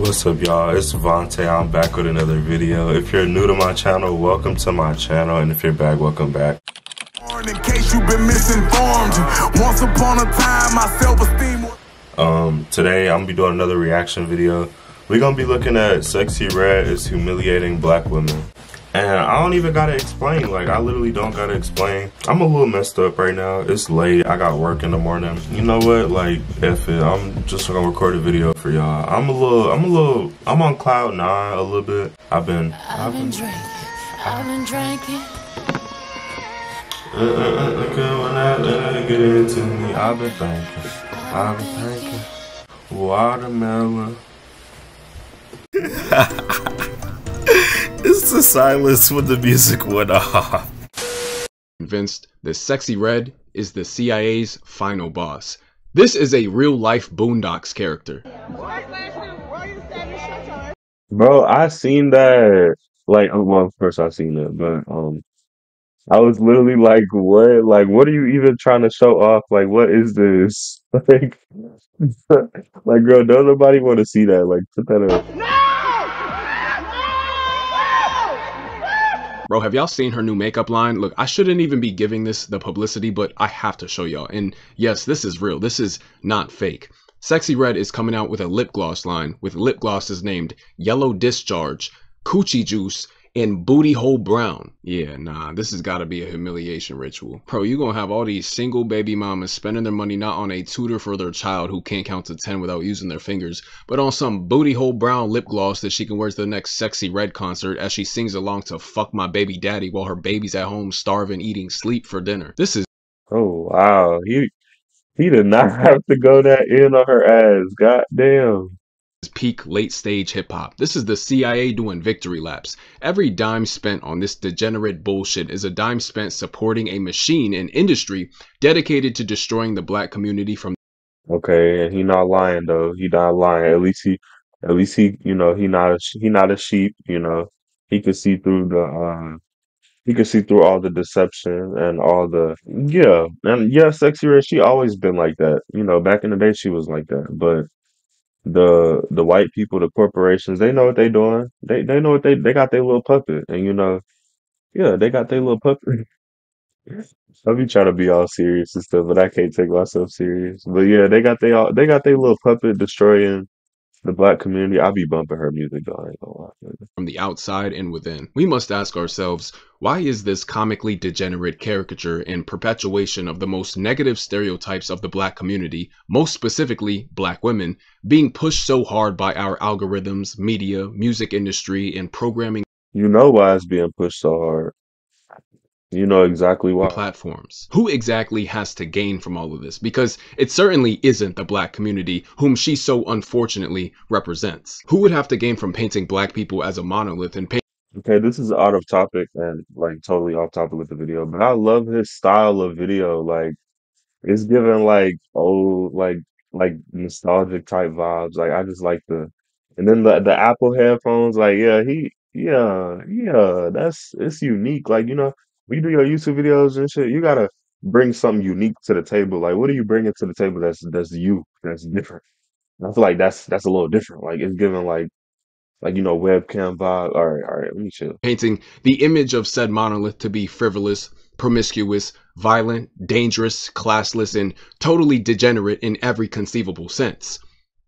What's up, y'all? It's Vontaee. I'm back with another video. If you're new to my channel, welcome to my channel, and if you're back, welcome back. In case you've been misinformed, once upon a time my self-esteem. Today I'm gonna be doing another reaction video. We're gonna be looking at Sexyy Red is humiliating black women. And I don't even gotta explain, like I literally don't gotta explain. I'm a little messed up right now. It's late, I got work in the morning. You know what, like F it, I'm just gonna record a video for y'all. I'm on cloud nine a little bit. I've been drinking. When I let it get into me, I've been thinking. Watermelon. It's the silence when the music went off. Convinced that Sexyy Red is the CIA's final boss. This is a real-life Boondocks character. Bro, I seen that. Like, well, first I seen it, but I was literally like, what? Like, what are you even trying to show off? Like, what is this? Like, like, girl, don't nobody want to see that. Like, put that up. Bro, have y'all seen her new makeup line? Look, I shouldn't even be giving this the publicity, but I have to show y'all. And yes, this is real. This is not fake. Sexyy Red is coming out with a lip gloss line with lip glosses named Yellow Discharge, Coochie Juice, and Booty Hole Brown. Yeah, nah, this has got to be a humiliation ritual. Bro, you gonna have all these single baby mamas spending their money not on a tutor for their child who can't count to 10 without using their fingers, but on some Booty Hole Brown lip gloss that she can wear to the next Sexyy Red concert as she sings along to Fuck My Baby Daddy while her baby's at home starving, eating sleep for dinner. This is Oh, wow. He did not have to go that in on her ass. God damn. peak late stage hip hop. This is the CIA doing victory laps. Every dime spent on this degenerate bullshit is a dime spent supporting a machine and industry dedicated to destroying the black community from. Okay, and he not lying though. He not lying. At least he, you know, he not a sheep. You know, he could see through he could see through all the deception and all the Sexyy Red. She always been like that. You know, back in the day she was like that. But the white people, the corporations, they know what they doing. They know what they got their little puppet, and you know, yeah, they got their little puppet. I be trying to be all serious and stuff, but I can't take myself serious. But yeah, they got their little puppet destroying the black community. I be bumping her music though. I ain't gonna lie. The outside and within. We must ask ourselves, why is this comically degenerate caricature and perpetuation of the most negative stereotypes of the black community, most specifically black women, being pushed so hard by our algorithms, media, music industry, and programming You know why it's being pushed so hard. You know exactly why. platforms? Who exactly has to gain from all of this? Because it certainly isn't the black community whom she so unfortunately represents. Who would have to gain from painting black people as a monolith and Okay, this is out of topic and like totally off topic with the video, but I love his style of video. Like it's giving like old like nostalgic type vibes. Like I just like and then the Apple headphones, like that's it's unique. Like, you know, when you do your YouTube videos and shit, you gotta bring something unique to the table. Like what are you bringing to the table that's different? And I feel like that's a little different. Like it's giving like you know, webcam vibe. All right, let me chill. painting the image of said monolith to be frivolous, promiscuous, violent, dangerous, classless, and totally degenerate in every conceivable sense.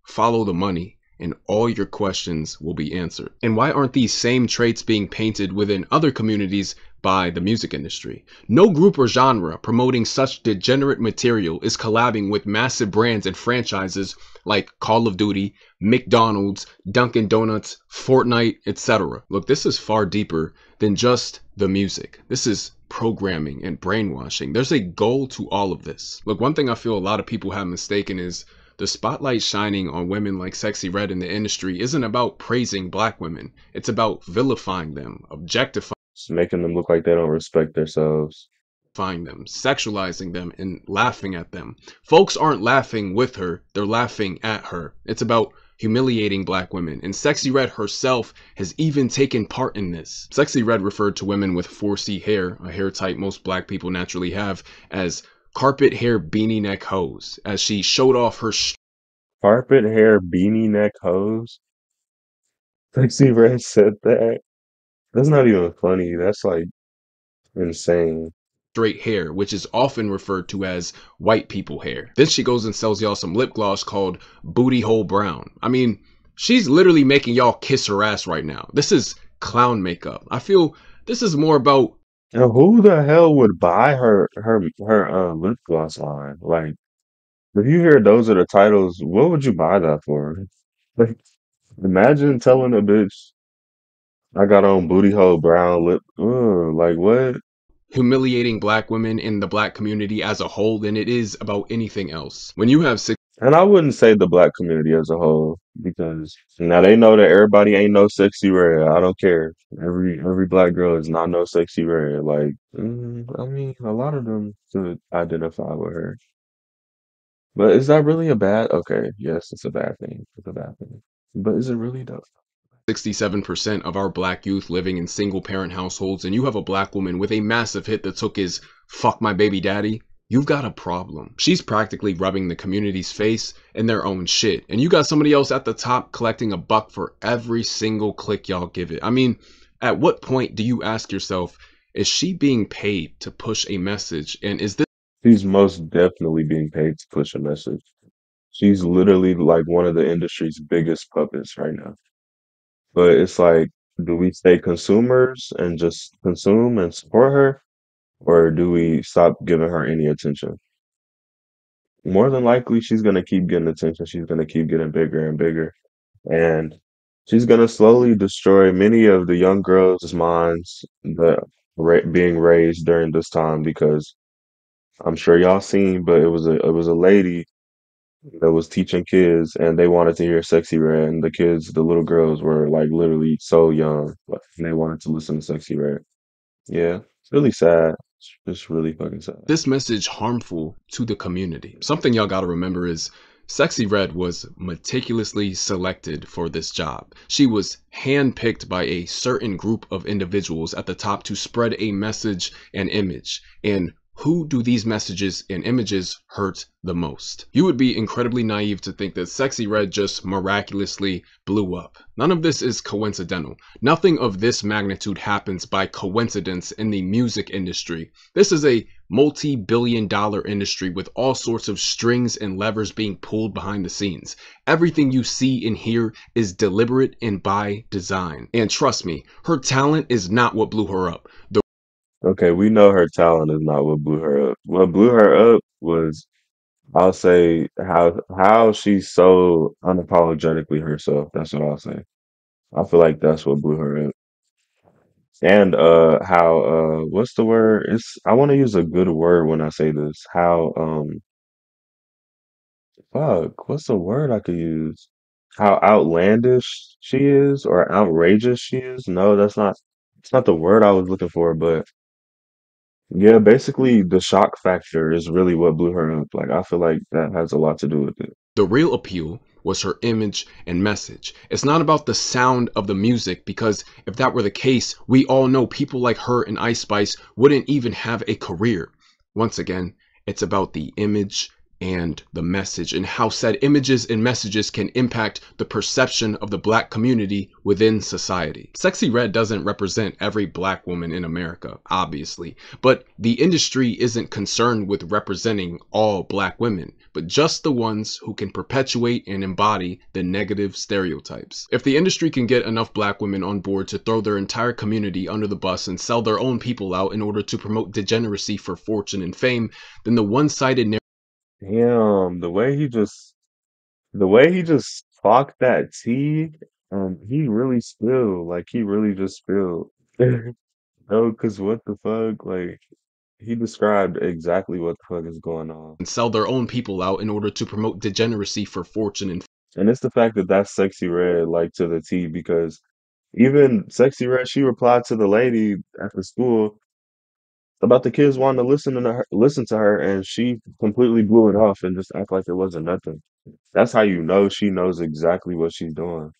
Follow the money, and all your questions will be answered. And why aren't these same traits being painted within other communities by the music industry? No group or genre promoting such degenerate material is collabing with massive brands and franchises like Call of Duty, McDonald's, Dunkin' Donuts, Fortnite, etc. Look, this is far deeper than just the music. This is programming and brainwashing. There's a goal to all of this. Look, one thing I feel a lot of people have mistaken is the spotlight shining on women like Sexyy Red in the industry isn't about praising black women. It's about vilifying them, objectifying Just making them look like they don't respect themselves. them, sexualizing them, and laughing at them. Folks aren't laughing with her, they're laughing at her. It's about humiliating black women, and Sexyy Red herself has even taken part in this. Sexyy Red referred to women with 4C hair, a hair type most black people naturally have, as carpet hair beanie neck hoes, as she showed off her Carpet hair beanie neck hoes. Sexy Red said that. That's not even funny. That's like insane. straight hair, which is often referred to as white people hair. Then she goes and sells y'all some lip gloss called Booty Hole Brown. I mean, she's literally making y'all kiss her ass right now. This is clown makeup. I feel this is more about Now, who the hell would buy her lip gloss line? Like, if you hear those are the titles, what would you buy that for? Like, imagine telling a bitch, I got on booty hole brown lip. Like what? humiliating black women in the black community as a whole than it is about anything else. When you have And I wouldn't say the black community as a whole because now they know that everybody ain't no sexy red. I don't care. Every black girl is not no sexy red. Like, I mean, a lot of them could identify with her. But is that really a bad? Okay, yes, it's a bad thing. It's a bad thing. But is it really though? 67% of our black youth living in single parent households, and you have a black woman with a massive hit that took his fuck my baby daddy, you've got a problem. She's practically rubbing the community's face in their own shit. And you got somebody else at the top collecting a buck for every single click y'all give it. I mean, at what point do you ask yourself, is she being paid to push a message? And is this She's most definitely being paid to push a message. She's literally like one of the industry's biggest puppets right now. But it's like, do we stay consumers and just consume and support her, or do we stop giving her any attention? More than likely, she's gonna keep getting attention. She's gonna keep getting bigger and bigger, and she's gonna slowly destroy many of the young girls' minds that being raised during this time. Because I'm sure y'all seen, but it was a lady that was teaching kids, and they wanted to hear "Sexy Red," and the kids, the little girls, were like literally so young, like, and they wanted to listen to "Sexy Red." Yeah, it's really sad. It's really fucking sad. this message harmful to the community? Something y'all gotta remember is Sexy Red was meticulously selected for this job. She was handpicked by a certain group of individuals at the top to spread a message and image. And who do these messages and images hurt the most? You would be incredibly naive to think that Sexy Red just miraculously blew up. None of this is coincidental. Nothing of this magnitude happens by coincidence in the music industry. This is a multi-billion-dollar industry with all sorts of strings and levers being pulled behind the scenes. Everything you see and hear is deliberate and by design. And trust me, her talent is not what blew her up. The Okay, we know her talent is not what blew her up. What blew her up was, I'll say, how she's so unapologetically herself. That's what I'll say. I feel like that's what blew her up. And how what's the word? It's I want to use a good word when I say this. How fuck, what's the word I could use? How outlandish she is or outrageous she is? No, it's not the word I was looking for, but yeah, basically the shock factor is really what blew her up. Like I feel like that has a lot to do with it. The real appeal was her image and message. It's not about the sound of the music, because if that were the case, we all know people like her and Ice Spice wouldn't even have a career. Once again, it's about the image and the message, and how said images and messages can impact the perception of the black community within society. Sexy Red doesn't represent every black woman in America, obviously, but the industry isn't concerned with representing all black women, but just the ones who can perpetuate and embody the negative stereotypes. If the industry can get enough black women on board to throw their entire community under the bus and sell their own people out in order to promote degeneracy for fortune and fame, then the one-sided narrative Damn, the way he just clocked that T, he really spilled. Like he really just spilled. No, because what the fuck? Like he described exactly what the fuck is going on. and sell their own people out in order to promote degeneracy for fortune and And it's the fact that that's Sexy Red, like to the T, because even Sexy Red, she replied to the lady at the school about the kids wanting to listen to her, and she completely blew it off and just act like it wasn't nothing. That's how you know she knows exactly what she's doing.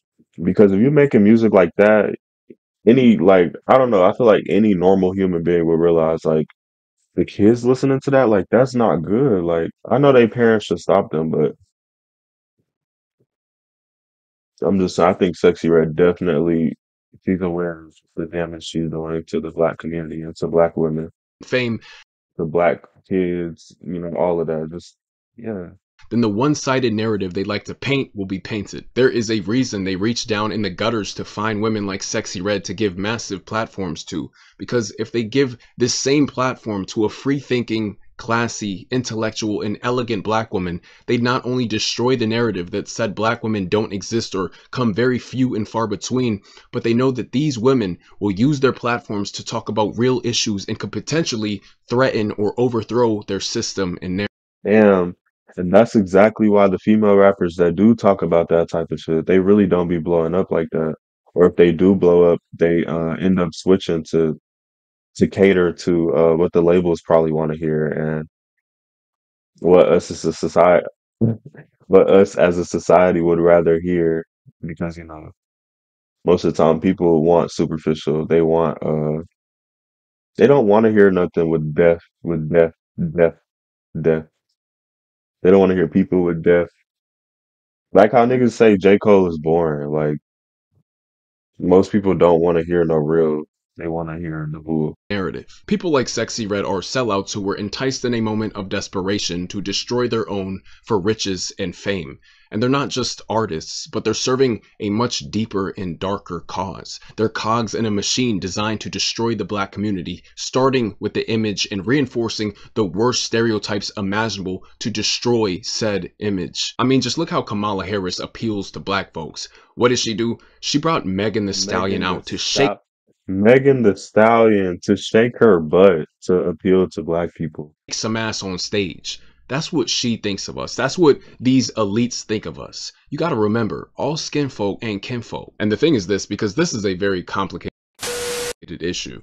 Because if you're making music like that, any like I don't know, I feel like any normal human being would realize like the kids listening to that, like that's not good. Like I know their parents should stop them, but I think Sexy Red definitely, she's aware of the damage she's doing to the black community and to black women, fame, the black kids, all of that. Just, yeah. then the one-sided narrative they like to paint will be painted. There is a reason they reach down in the gutters to find women like Sexy Red to give massive platforms to, because if they give this same platform to a free-thinking, classy, intellectual, and elegant black woman, they'd not only destroy the narrative that said black women don't exist or come very few and far between, but they know that these women will use their platforms to talk about real issues and could potentially threaten or overthrow their system and narrative. Damn. And that's exactly why the female rappers that do talk about that type of shit, they really don't be blowing up like that. Or if they do blow up, they end up switching to cater to what the labels probably want to hear and what us as a society what us as a society would rather hear because most of the time people want superficial. They don't want to hear nothing with death, death. They don't want to hear people with death. Like how niggas say J. Cole is boring. Like most people don't want to hear no real. They want to hear the bull. Narrative. People like Sexy Red are sellouts who were enticed in a moment of desperation to destroy their own for riches and fame. And they're not just artists, but they're serving a much deeper and darker cause. They're cogs in a machine designed to destroy the black community, starting with the image and reinforcing the worst stereotypes imaginable to destroy said image. I mean, just look how Kamala Harris appeals to black folks. What did she do? She brought Megan the Stallion Megan the out to shake stop. Megan the Stallion to shake her butt to appeal to black people. some ass on stage. That's what she thinks of us. That's what these elites think of us. You got to remember, all skin folk ain't kinfolk. And the thing is this, because this is a very complicated issue.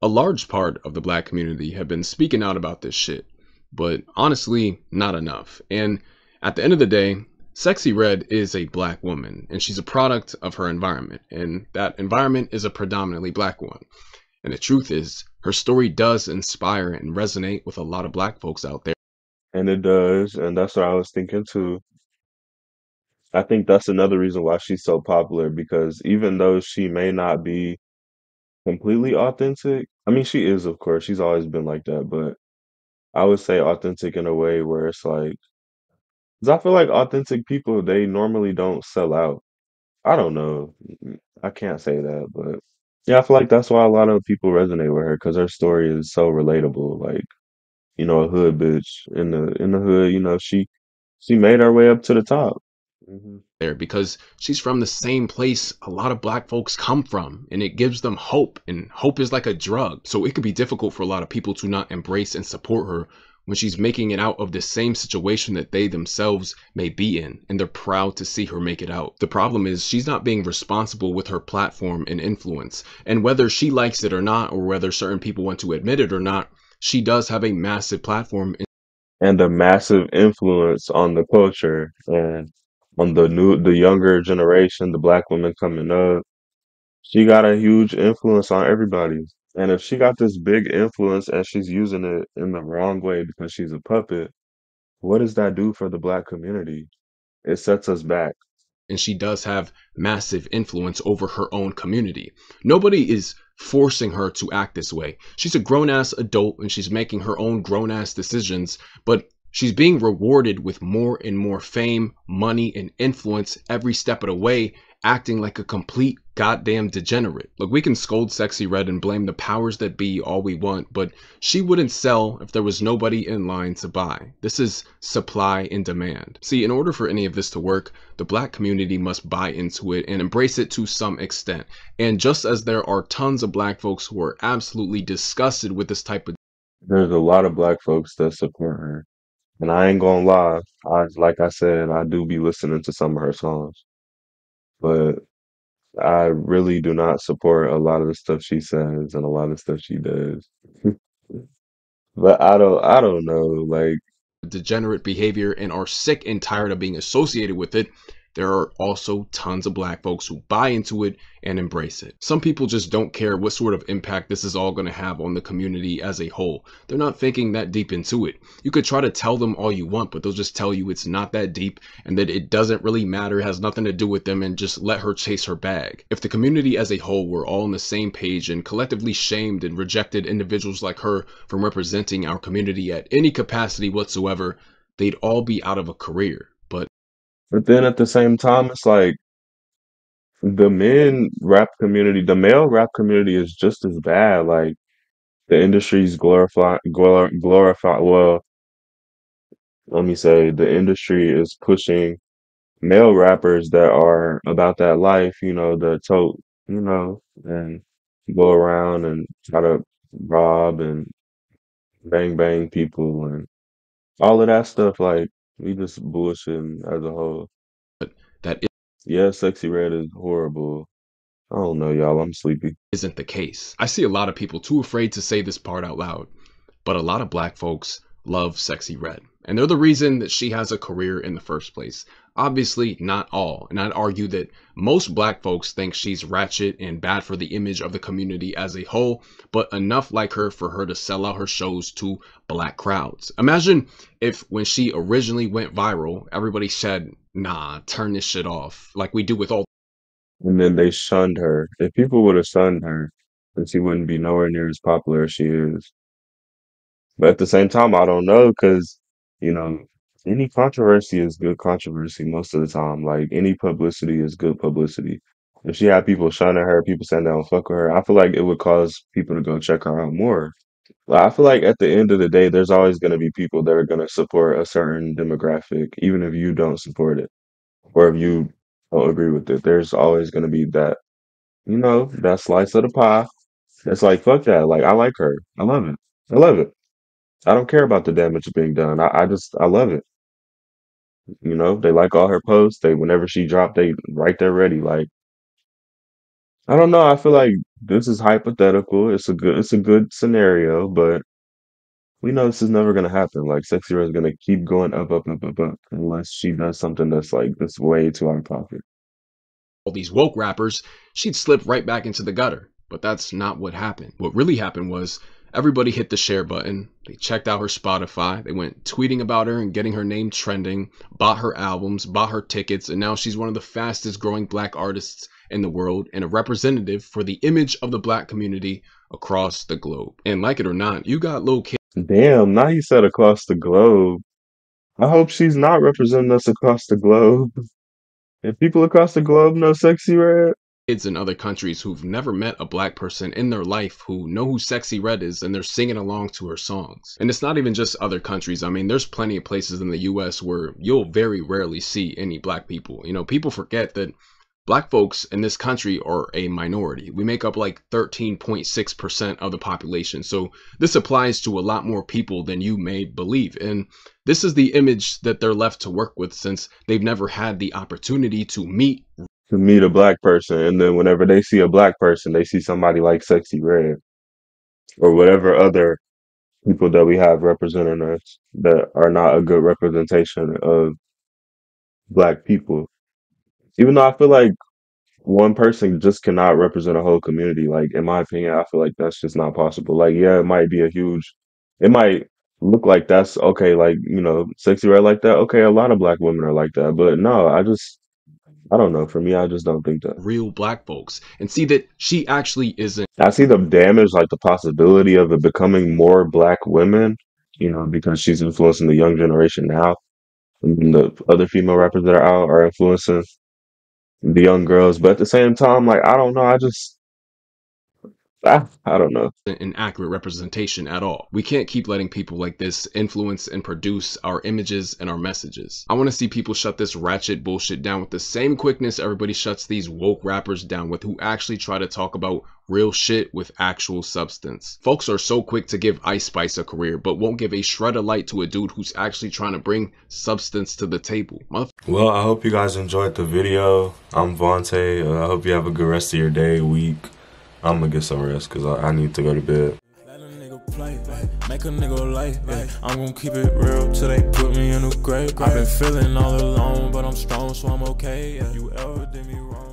A large part of the black community have been speaking out about this shit, but honestly, not enough. And at the end of the day, Sexy Red is a black woman, and she's a product of her environment, and that environment is a predominantly black one. And the truth is, her story does inspire and resonate with a lot of black folks out there. And it does, and that's what I was thinking too. I think that's another reason why she's so popular because even though she may not be completely authentic, I mean, she is, of course, she's always been like that, but I would say authentic in a way where it's like, because I feel like authentic people, they normally don't sell out. I don't know. I can't say that, but yeah, I feel like that's why a lot of people resonate with her because her story is so relatable. Like, a hood bitch in the hood, she made her way up to the top. Hmm. There because she's from the same place a lot of black folks come from, and it gives them hope, and hope is like a drug. So it could be difficult for a lot of people to not embrace and support her when she's making it out of the same situation that they themselves may be in, and they're proud to see her make it out. The problem is she's not being responsible with her platform and influence, and whether she likes it or not, or whether certain people want to admit it or not, she does have a massive platform. And a massive influence on the culture and on the younger generation, the black women coming up. She got a huge influence on everybody. And if she got this big influence and she's using it in the wrong way because she's a puppet, what does that do for the black community? It sets us back. And she does have massive influence over her own community. Nobody is forcing her to act this way. She's a grown ass adult and she's making her own grown ass decisions, but she's being rewarded with more and more fame, money, and influence every step of the way, acting like a complete goddamn degenerate. Look, we can scold Sexy Red and blame the powers that be all we want, but she wouldn't sell if there was nobody in line to buy. This is supply and demand. See, in order for any of this to work, the black community must buy into it and embrace it to some extent. And just as there are tons of black folks who are absolutely disgusted with this type of There's a lot of black folks that support her. And I ain't gonna lie, like I said, I do be listening to some of her songs. But I really do not support a lot of the stuff she says and a lot of stuff she does. But I don't know. Like, degenerate behavior and are sick and tired of being associated with it, there are also tons of black folks who buy into it and embrace it. Some people just don't care what sort of impact this is all going to have on the community as a whole. They're not thinking that deep into it. You could try to tell them all you want, but they'll just tell you it's not that deep and that it doesn't really matter, has nothing to do with them, and just let her chase her bag. If the community as a whole were all on the same page and collectively shamed and rejected individuals like her from representing our community at any capacity whatsoever, they'd all be out of a career. But then at the same time, it's like the the male rap community is just as bad. Like the industry's glorify. Well, let me say the industry is pushing male rappers that are about that life, the tote, and go around and try to rob and bang bang people and all of that stuff. Like we just bullshitting as a whole. That Yeah, Sexy Red is horrible. I don't know, y'all. I'm sleepy. isn't the case. I see a lot of people too afraid to say this part out loud, but a lot of black folks love Sexyy Red, and they're the reason that she has a career in the first place. Obviously, not all, and I'd argue that most black folks think she's ratchet and bad for the image of the community as a whole, but enough like her for her to sell out her shows to black crowds. Imagine if when she originally went viral, everybody said, nah, turn this shit off, like we do with all And then they shunned her. If people would have shunned her, then she wouldn't be nowhere near as popular as she is. But at the same time, I don't know because, you know, any controversy is good controversy most of the time. Like any publicity is good publicity. If she had people shunning her, people saying they don't fuck with her, I feel like it would cause people to go check her out more. Like, I feel like at the end of the day, there's always going to be people that are going to support a certain demographic, even if you don't support it or if you don't agree with it. There's always going to be that, that slice of the pie. It's like, fuck that. Like, I like her. I love it. I love it. I don't care about the damage being done. I love it. They like all her posts. Whenever she dropped, they right there ready. Like, I don't know. I feel like this is hypothetical. It's a good scenario, but we know this is never gonna happen. Like, Sexy Red is gonna keep going up, up, up, up, up, unless she does something that's like this way too out of pocket. these woke rappers, she'd slip right back into the gutter. But that's not what happened. What really happened was everybody hit the share button. They checked out her Spotify. They went tweeting about her and getting her name trending, bought her albums, bought her tickets, and now she's one of the fastest growing black artists in the world and a representative for the image of the black community across the globe. And like it or not, you got little kids Damn, now you said across the globe. I hope she's not representing us across the globe. If people across the globe know Sexy Red, in other countries who've never met a black person in their life who know who Sexyy Red is, and they're singing along to her songs. And it's not even just other countries. I mean, there's plenty of places in the US where you'll very rarely see any black people. People forget that black folks in this country are a minority. We make up like 13.6% of the population. So this applies to a lot more people than you may believe. And this is the image that they're left to work with since they've never had the opportunity to meet to meet a black person, and then whenever they see a black person, they see somebody like Sexy Red or whatever other people that we have representing us that are not a good representation of black people. Even though I feel like one person just cannot represent a whole community. Like in my opinion, I feel like that's just not possible. Like, yeah, it might look like that's okay. Like, Sexy Red like that. Okay, a lot of black women are like that, but no, I don't know. For me, I just don't think that. real black folks and see that she actually isn't I see the damage, like the possibility of it becoming more black women, because she's influencing the young generation now. And the other female rappers that are out are influencing the young girls. But at the same time, like, I don't know. I don't know. an accurate representation at all. We can't keep letting people like this influence and produce our images and our messages. I want to see people shut this ratchet bullshit down with the same quickness everybody shuts these woke rappers down with who actually try to talk about real shit with actual substance. Folks are so quick to give Ice Spice a career, but won't give a shred of light to a dude who's actually trying to bring substance to the table. Well, I hope you guys enjoyed the video. I'm Vontae. I hope you have a good rest of your day, week. I'm gonna get some rest because I need to go to bed. play, make a nigga late, I'm gon' keep it real till they put me in the grave. I've been feeling all alone, but I'm strong, so I'm okay. You ever did me wrong.